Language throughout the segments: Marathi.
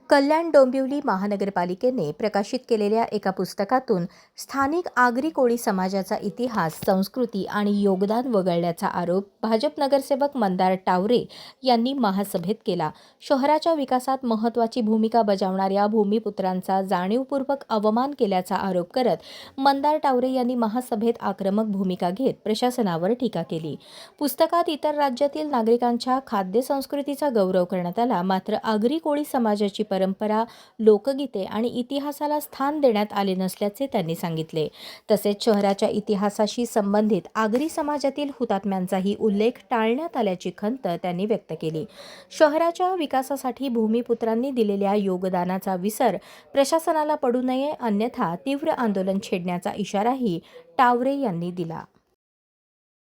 कल्याण डोंबिवली महानगरपालिकेने प्रकाशित केलेल्या एका पुस्तकातून स्थानिक आगरी कोळी समाजाचा इतिहास, संस्कृती आणि योगदान वगळल्याचा आरोप भाजप नगरसेवक मंदार टावरे यांनी महासभेत केला. शहराच्या विकासात महत्त्वाची भूमिका बजावणाऱ्या भूमिपुत्रांचा जाणीवपूर्वक अवमान केल्याचा आरोप करत मंदार टावरे यांनी महासभेत आक्रमक भूमिका घेत प्रशासनावर टीका केली. पुस्तकात इतर राज्यातील नागरिकांच्या खाद्य संस्कृतीचा गौरव करण्यात आला, मात्र आगरी कोळी समाजाची परंपरा, लोकगीते आणि इतिहासाला स्थान देण्यात आले नसल्याचे त्यांनी सांगितले. तसेच शहराच्या इतिहासाशी संबंधित आगरी समाजातील हुतात्म्यांचाही उल्लेख टाळण्यात आल्याची खंत त्यांनी व्यक्त केली. शहराच्या विकासासाठी भूमिपुत्रांनी दिलेल्या योगदानाचा विसर प्रशासनाला पडू नये, अन्यथा तीव्र आंदोलन छेडण्याचा इशाराही टावरे यांनी दिला.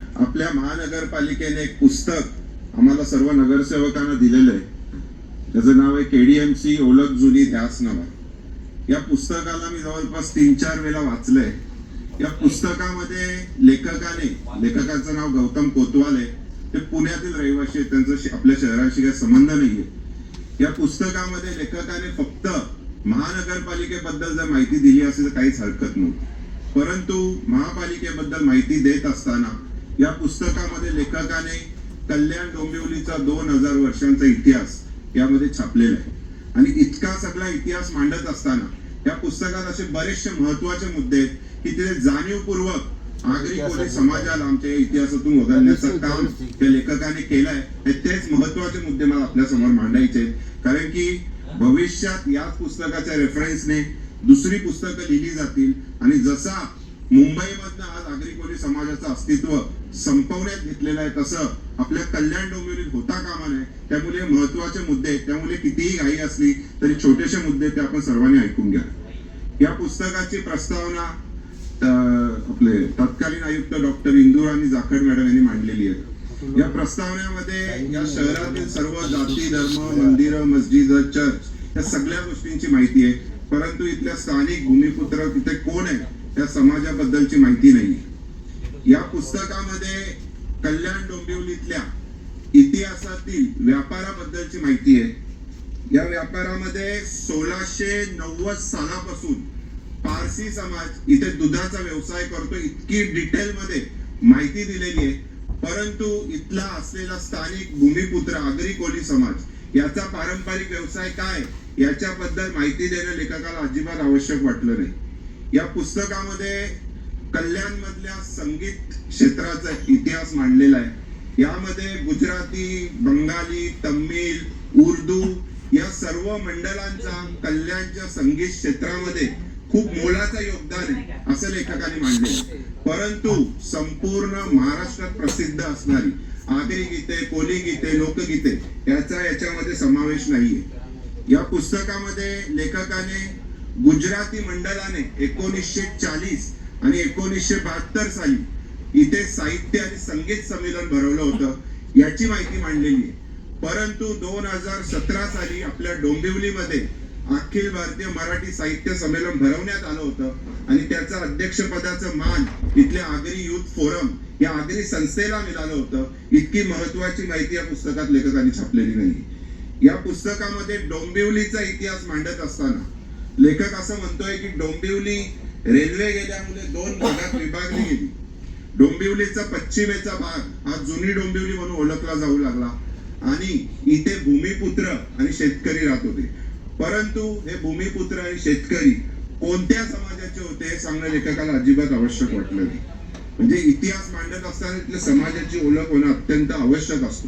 आपल्या महानगरपालिकेने एक पुस्तक आम्हाला सर्व नगरसेवकांना दिलेलं आहे. त्याचं नाव आहे KDMC ओळख जुनी ध्यास नवा. या पुस्तकाला मी जवळपास 3-4 वेळा वाचलंय. या पुस्तकामध्ये लेखकाचं नाव गौतम कोतवाल आहे. ते पुण्यातील रहिवासी आहेत. त्यांचं आपल्या शहराशी काही संबंध नाहीये. या पुस्तकामध्ये लेखकाने फक्त महानगरपालिकेबद्दल जर माहिती दिली असेल तर काहीच हरकत नव्हती, परंतु महापालिकेबद्दल माहिती देत असताना या पुस्तकामध्ये लेखकाने कल्याण डोंबिवलीचा 2000 वर्षांचा इतिहास यामध्ये छापलेला आहे. आणि इतका सगळा इतिहास मांडत असताना या पुस्तकात असे बरेचसे महत्वाचे मुद्दे आहेत की ते जाणीवपूर्वक आगरी कोळी समाजाला आमच्या इतिहासातून वगळण्याचं काम त्या लेखकाने केलंय. तेच महत्वाचे मुद्दे मला आपल्या समोर मांडायचे, कारण की भविष्यात याच पुस्तकाच्या रेफरन्सने दुसरी पुस्तकं लिहिली जातील आणि जसा मुंबईमधनं आज आगरी कोळी समाजाचं अस्तित्व संपवण्यात घेतलेलं आहे तसं आपल्या कल्याण डोंबिवलीत होता कामा नये. त्यामुळे महत्वाचे मुद्दे, त्यामुळे कितीही घाई असली तरी छोटेसे मुद्दे ते आपण सर्वांनी ऐकून घ्या. या पुस्तकाची प्रस्तावना आपले तत्कालीन आयुक्त डॉक्टर इंदुराणी जाखड मॅडम यांनी मांडलेली आहे. या प्रस्तावनेमध्ये या शहरातील सर्व जाती, धर्म, मंदिरं, मस्जिद, चर्च या सगळ्या गोष्टींची माहिती आहे, परंतु इथल्या स्थानिक भूमिपुत्र तिथे कोण आहे त्या समाजाबद्दलची माहिती नाही. या पुस्तकामध्ये कल्याण डोंबिवलीतल्या इतिहासातील व्यापाराबद्दलची माहिती आहे. या व्यापारामध्ये 1690 सालापासून पारसी समाज इथे दुधाचा व्यवसाय करतो, इतकी डिटेल मध्ये माहिती दिलेली आहे. परंतु इथला असलेला स्थानिक भूमिपुत्र आगरी कोळी समाज याचा पारंपरिक व्यवसाय काय याच्याबद्दल माहिती देणं लेखकाला अजिबात आवश्यक वाटलं नाही. या पुस्तकामध्ये कल्याण मधल्या संगीत क्षेत्राचा इतिहास मांडलेला आहे. यामध्ये गुजराती, बंगाली, तमिळ, उर्दू या सर्व मंडळांचा कल्याणच्या संगीत क्षेत्रामध्ये खूप मोलाचं योगदान आहे असं लेखकाने मांडले. परंतु संपूर्ण महाराष्ट्रात प्रसिद्ध असणारी आगरी गीते, कोली गीते, लोकगीते याच्यामध्ये समावेश नाहीये. या पुस्तकामध्ये लेखकाने गुजराती मंडळाने 1940 आणि 1972 साली इथे साहित्य आणि संगीत संमेलन भरवलं होतं याची माहिती मांडलेली आहे. परंतु 2017 साली आपल्या डोंबिवलीमध्ये अखिल भारतीय मराठी साहित्य संमेलन भरवण्यात आलं होतं आणि त्याचं अध्यक्षपदाचं मान इथल्या आगरी युथ फोरम या आगरी संस्थेला मिळालं होतं. इतकी महत्वाची माहिती या पुस्तकात लेखकाने छापलेली नाही. या पुस्तकामध्ये डोंबिवलीचा इतिहास मांडत असताना लेखक असं म्हणतोय की डोंबिवली रेल्वे गेल्यामुळे 2 भागात विभागली गेली. डोंबिवलीचा पश्चिमेचा भाग हा जुनी डोंबिवली म्हणून ओळखला जाऊ लागला आणि इथे भूमिपुत्र आणि शेतकरी राहत होते. परंतु हे भूमिपुत्र आणि शेतकरी कोणत्या समाजाचे होते हे सांगणं लेखकाला अजिबात आवश्यक वाटलं नाही. म्हणजे इतिहास मांडत असताना इथल्या समाजाची ओळख होणं अत्यंत आवश्यक असतो.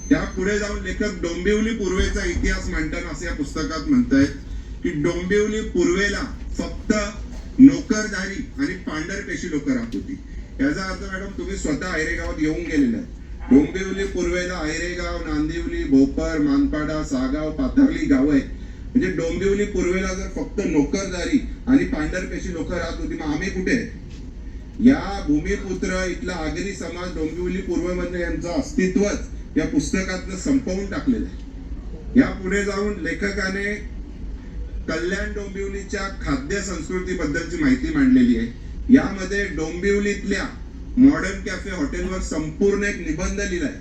त्या पुढे जाऊन लेखक डोंबिवली पूर्वेचा इतिहास मांडताना असं या पुस्तकात म्हणतायत की डोंबिवली पूर्वेला फक्त नोकरदारी आणि पांढरपेशी लोक राहत होती. याचा अर्थ मॅडम तुम्ही स्वतः आयरे गावात येऊन गेलेला आहे. डोंबिवली पूर्वेला आयरेगाव, नांदिवली, भोपर, मानपाडा, सागाव, पाथर्ली गाव आहेत. म्हणजे डोंबिवली पूर्वेला जर फक्त नोकरदारी आणि पांढरपेशी लोक राहत होती, मग आम्ही कुठे? या भूमिपुत्र इथला आगरी समाज डोंबिवली पूर्वेमध्ये यांचं अस्तित्वच या पुस्तकातनं संपवून टाकलेलं आहे. या पुढे जाऊन लेखकाने कल्याण डोंबिवलीच्या खाद्य संस्कृती बद्दलची माहिती मांडलेली आहे. यामध्ये डोंबिवलीतल्या मॉडर्न कॅफे हॉटेलवर संपूर्ण एक निबंध लिहिलाय.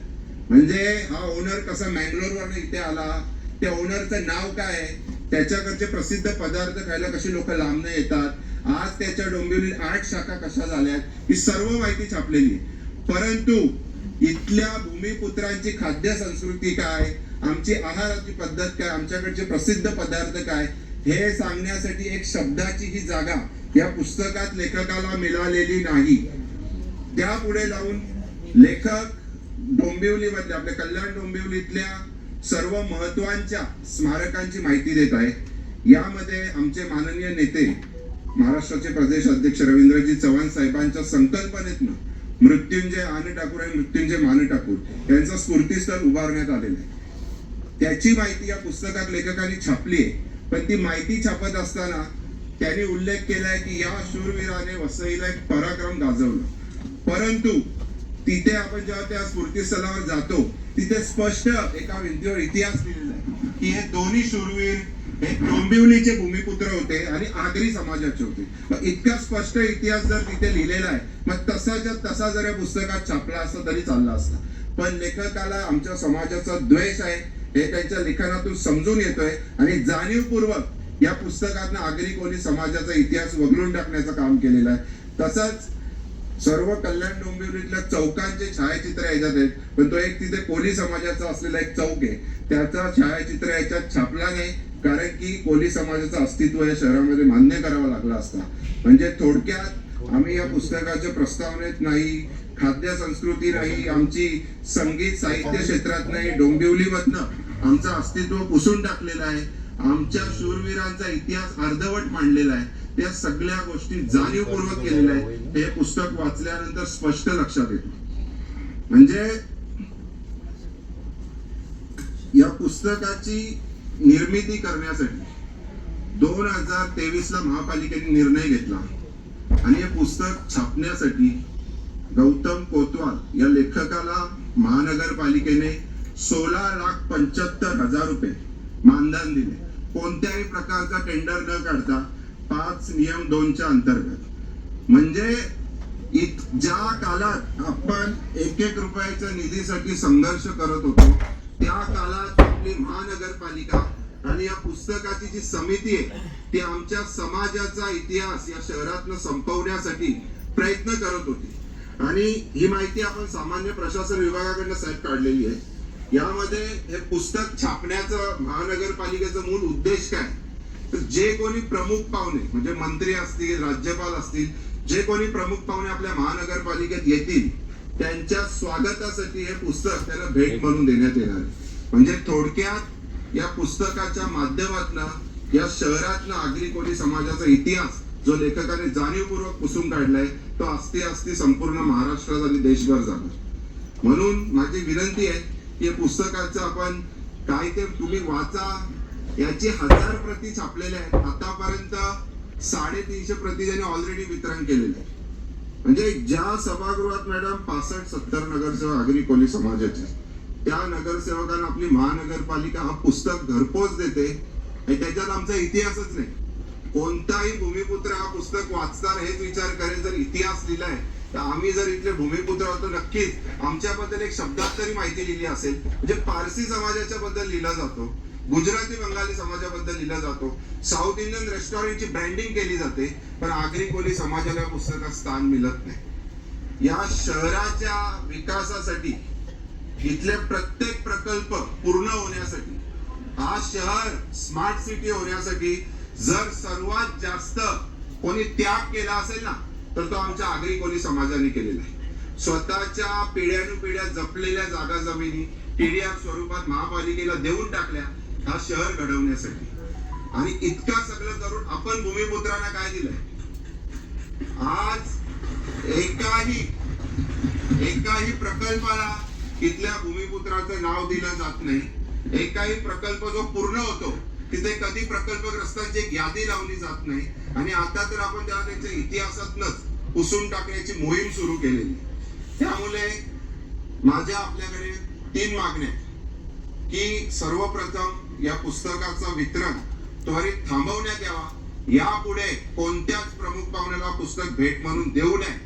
म्हणजे हा ओनर कसा मँगलोरवरून इथे आला, त्या ओनरचं नाव काय आहे, त्याच्याकडचे प्रसिद्ध पदार्थ खायला कशी लोक लांबनं येतात, आज त्याच्या डोंबिवली 8 शाखा कशा झाल्यात, ही सर्व माहिती छापलेली आहे. परंतु इथल्या भूमिपुत्रांची खाद्य संस्कृती काय, आमची आहाराची पद्धत काय, आमच्याकडचे प्रसिद्ध पदार्थ काय, हे सांगण्यासाठी एक शब्दाची ही जागा या पुस्तकात लेखकाला मिळालेली नाही. त्यापुढे जाऊन लेखक डोंबिवली मधल्या आपल्या कल्याण डोंबिवलीतल्या सर्व महत्वाच्या स्मारकांची माहिती देत आहे. यामध्ये आमचे माननीय नेते महाराष्ट्राचे प्रदेश अध्यक्ष रवींद्रजी चव्हाण साहेबांच्या संकल्पनेतनं मृत्युंजय आने ठाकूर आणि मृत्युंजय माने ठाकूर यांचं स्फूर्तीस्थळ उभारण्यात आलेलं आहे. त्याची माहिती या पुस्तकात लेखकांनी छापली आहे. पण ती माहिती छापत असताना त्यांनी उल्लेख केलाय की या शूरवीराने वसईला एक पराक्रम गाजवलं. परंतु तिथे आपण जेव्हा त्या स्फूर्तीस्थळावर जातो तिथे स्पष्ट एका भिंतीवर इतिहास लिहिलेला आहे की हे दोन्ही शूरवीर हे डोंबिवलीचे भूमिपुत्र होते आणि आगरी समाजाचे होते. मग इतका स्पष्ट इतिहास जर तिथे लिहिलेला आहे, मग तसाच्या तसा जर या पुस्तकात छापला असता तरी चालला असता. पण लेखकाला आमच्या समाजाचा द्वेष आहे हे त्यांच्या लिखाणातून समजून येतोय आणि जाणीवपूर्वक या पुस्तकातनं आगरी कोळी समाजाचा इतिहास वगळून टाकण्याचं काम केलेलं आहे. तसंच सर्व कल्याण डोंबिवलीतल्या चौकांचे छायाचित्र याच्यात आहेत, पण तो एक तिथे कोळी समाजाचा असलेला एक चौक आहे, त्याचा छायाचित्र याच्यात छापला नाही, कारण की कोळी समाजाचं अस्तित्व या शहरामध्ये मान्य करावं लागलं असता. म्हणजे थोडक्यात आम्ही या पुस्तकाच्या प्रस्तावनेत नाही, खाद्य संस्कृती नाही, आमची संगीत साहित्य क्षेत्रात नाही, डोंबिवलीमधनं आमचं अस्तित्व पुसून टाकलेलं आहे, आमच्या शूरवीरांचा इतिहास अर्धवट मांडलेला आहे, त्या सगळ्या गोष्टी जाणीवपूर्वक केलेल्या आहेत. हे पुस्तक वाचल्यानंतर स्पष्ट लक्षात येतं. म्हणजे या पुस्तकाची निर्मिती करण्यासाठी 2023 ला महापालिकेने निर्णय घेतला आणि हे पुस्तक छापण्यासाठी गौतम कोतवाल या लेखकाला महानगरपालिकेने 16,75,000 रुपये मानधन दिले. कोणत्याही प्रकारचा टेंडर न काढता 5 नियम 2 च्या अंतर्गत. म्हणजे ज्या काळात आपण 1-1 रुपयाच्या निधीसाठी संघर्ष करत होतो, त्या काळात आपली महानगरपालिका आणि या पुस्तकाची जी समिती आहे ती आमच्या समाजाचा इतिहास या शहरातनं संपवण्यासाठी प्रयत्न करत होती. आणि ही माहिती आपण सामान्य प्रशासन विभागाकडनं साहेब काढलेली आहे. यामध्ये हे पुस्तक छापण्याचं महानगरपालिकेचा मूळ उद्देश काय, तर जे कोणी प्रमुख पाहुणे म्हणजे मंत्री असतील, राज्यपाल असतील, जे कोणी प्रमुख पाहुणे आपल्या महानगरपालिकेत येतील त्यांच्या स्वागतासाठी हे पुस्तक त्याला भेट म्हणून देण्यात येणार आहे. म्हणजे थोडक्यात या पुस्तकाच्या माध्यमातून या शहरातला आगरी कोळी समाजाचा इतिहास जो लेखकाने जाणीवपूर्वक पुसून काढलाय तो अस्ती संपूर्ण महाराष्ट्रात आणि देशभर जाणार. म्हणून माझी विनंती आहे की या पुस्तकाचं आपण काय ते तुम्ही वाचा. याची 1000 प्रती छापलेल्या आहेत. आतापर्यंत 350 प्रती त्यांनी ऑलरेडी वितरण केलेले आहे. म्हणजे ज्या सभागृहात मॅडम 65-70 नगरसेवक आगरी कोळी समाजाचे, त्या नगरसेवकांना आपली महानगरपालिका हा पुस्तक घरपोच देते आणि त्याच्यात आमचा इतिहासच नाही. कोणताही भूमिपुत्र हा पुस्तक वाचताना हेच विचार करेल, जर इतिहास लिहिलाय तर आम्ही जर इथले भूमिपुत्र होतो नक्कीच आमच्याबद्दल एक शब्दात तरी माहिती लिहिली असेल. म्हणजे पारसी समाजाच्या बद्दल लिहिला जातो, गुजराती बंगाली समाजाबद्दल लिहिला जातो, साऊथ इंडियन रेस्टॉरंटची ब्रँडिंग केली जाते, पण आगरी कोळी समाजाला पुस्तकात स्थान मिळत नाही. या शहराच्या विकासासाठी इथले प्रत्येक प्रकल्प पूर्ण होण्यासाठी, हा शहर स्मार्ट सिटी होण्यासाठी जर सर्वात जास्त कोणी त्याग केला असेल ना तर तो आमच्या आगरी कोळी समाजाने केलेला आहे. स्वतःच्या पिढ्यानुपिढ्या जपलेल्या जागा जमिनी टीडीआर स्वरूपात महापालिकेला देऊन टाकल्या हा शहर घडवण्यासाठी. आणि इतका सगळं करून आपण भूमिपुत्रांना काय दिलंय, आज एकाही प्रकल्पाला इथल्या भूमिपुत्राचं नाव दिलं जात नाही. एकाही प्रकल्प जो पूर्ण होतो तिथे कधी प्रकल्पग्रस्तांची एक यादी लावली जात नाही. आणि आता तर आपण त्याच्या इतिहासातनच पुसून टाकण्याची मोहीम सुरू केलेली. त्यामुळे माझ्या आपल्याकडे 3 मागण्या की सर्वप्रथम या पुस्तकाचं वितरण त्वरित थांबवण्यात यावा. यापुढे कोणत्याच प्रमुख पाहुण्याला पुस्तक भेट म्हणून देऊ नये.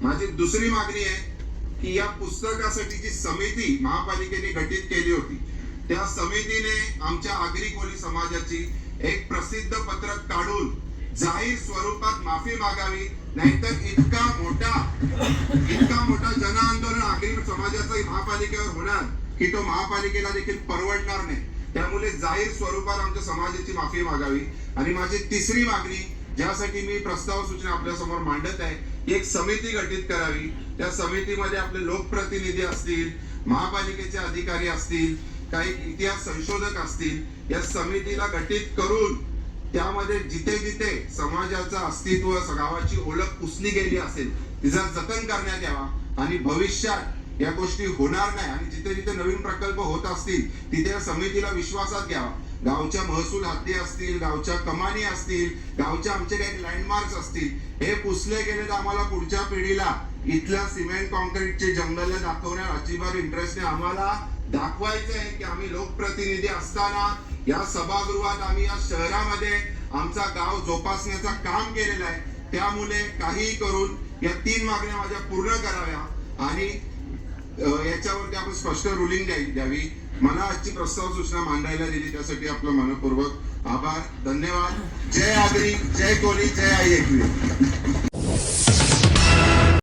माझी दुसरी मागणी आहे की या पुस्तकासाठी जी समिती महापालिकेने गठीत केली होती त्या समितीने आमच्या आगरी कोळी समाजाची एक प्रसिद्ध पत्रक काढून जाहीर स्वरूपात माफी मागावी, नाहीतर इतका मोठा जन आंदोलन आगरी समाजाचा महापालिकेवर होणार की तो महापालिकेला देखील परवडणार नाही. त्यामुळे जाहीर स्वरूपात आमच्या समाजाची माफी मागावी. आणि माझी तिसरी मागणी, ज्यासाठी मी प्रस्ताव सूचना आपल्या समोर मांडत आहे, की एक समिती गठीत करावी. त्या समितीमध्ये आपले लोकप्रतिनिधी असतील, महापालिकेचे अधिकारी असतील, काही इतिहास संशोधक असतील. या समितीला गठीत करून त्यामध्ये जिथे जिथे समाजाचं अस्तित्व, गावाची ओळख पुसली गेली असेल तिचा जतन करण्यात यावा आणि भविष्यात या गोष्टी होणार नाही. आणि जिथे जिथे नवीन प्रकल्प होत असतील तिथे या समितीला विश्वासात घ्यावा. गावच्या महसूल हद्दी असतील, गावच्या कमानी असतील, गावच्या आमचे काही लँडमार्क्स असतील, हे पुसले गेले तर आम्हाला पुढच्या पिढीला इथल्या सिमेंट कॉन्क्रीटचे जंगल दाखवण्यात अजिबात इंटरेस्ट नाही. आम्हाला दाखवायचं आहे की आम्ही लोकप्रतिनिधी असताना या सभागृहात आम्ही या शहरामध्ये आमचा गाव जोपासण्याचं काम केलेलं आहे. त्यामुळे काहीही करून या 3 मागण्या माझ्या पूर्ण कराव्या आणि याच्यावरती आपण स्पष्ट रुलिंग द्यावी. मला आजची प्रस्ताव सूचना मांडायला दिली त्यासाठी आपलं मनपूर्वक आभार. धन्यवाद. जय आगरी, जय कोळी, जय आई एकवी.